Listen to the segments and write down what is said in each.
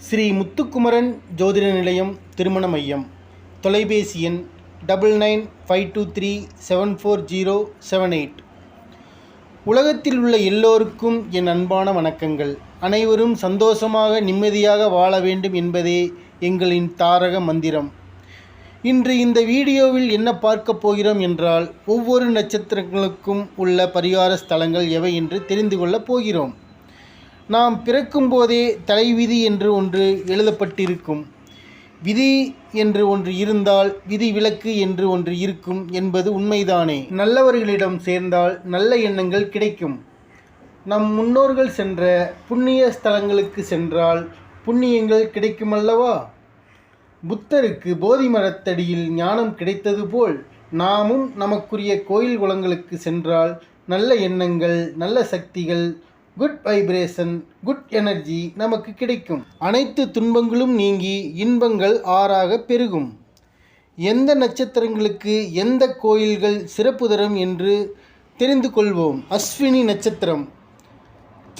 ஸ்ரீ முத்துக்குமரன் ஜோதிட நிலையம் திருமண மையம். தொலைபேசி எண் 9952374078. உலகத்தில் உள்ள எல்லோருக்கும் என் அன்பான வணக்கங்கள். அனைவரும் சந்தோஷமாக நிம்மதியாக வாழ வேண்டும் என்பதே எங்களின் தாரக மந்திரம். இன்று இந்த வீடியோவில் என்ன பார்க்க போகிறோம் என்றால், ஒவ்வொரு நட்சத்திரங்களுக்கும் உள்ள பரிகார ஸ்தலங்கள் எவை என்று தெரிந்து கொள்ளப் போகிறோம். நாம் பிறக்கும் போதே தலைவிதி என்று ஒன்று எழுதப்பட்டிருக்கும். விதி என்று ஒன்று இருந்தால் விதி விலக்கு என்று ஒன்று இருக்கும் என்பது உண்மைதானே. நல்லவர்களிடம் சேர்ந்தால் நல்ல எண்ணங்கள் கிடைக்கும். நம் முன்னோர்கள் சென்ற புண்ணிய ஸ்தலங்களுக்கு சென்றால் புண்ணியங்கள் கிடைக்குமல்லவா? புத்தருக்கு போதி மரத்தடியில் ஞானம் கிடைத்தது போல் நாமும் நமக்குரிய கோயில் குளங்களுக்கு சென்றால் நல்ல எண்ணங்கள், நல்ல சக்திகள், குட் வைப்ரேஷன், குட் எனர்ஜி நமக்கு கிடைக்கும். அனைத்து துன்பங்களும் நீங்கி இன்பங்கள் ஆறாக பெருகும். எந்த நட்சத்திரங்களுக்கு எந்த கோயில்கள் சிறப்பு தரும் என்று தெரிந்து கொள்வோம். அஸ்வினி நட்சத்திரம்.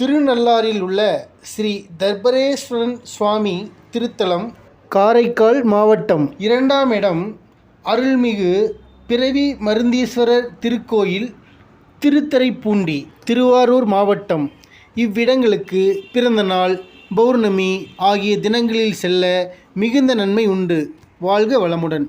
திருநள்ளாறில் உள்ள ஸ்ரீ தர்பரேஸ்வரன் சுவாமி திருத்தலம், காரைக்கால் மாவட்டம். 2ஆம் இடம் அருள்மிகு பிறவி மருந்தீஸ்வரர் திருக்கோயில், திருத்துறைப்பூண்டி, திருவாரூர் மாவட்டம். இவ்விடங்களுக்கு பிறந்த நாள், பௌர்ணமி ஆகிய தினங்களில் செல்ல மிகுந்த நன்மை உண்டு. வாழ்க வளமுடன்.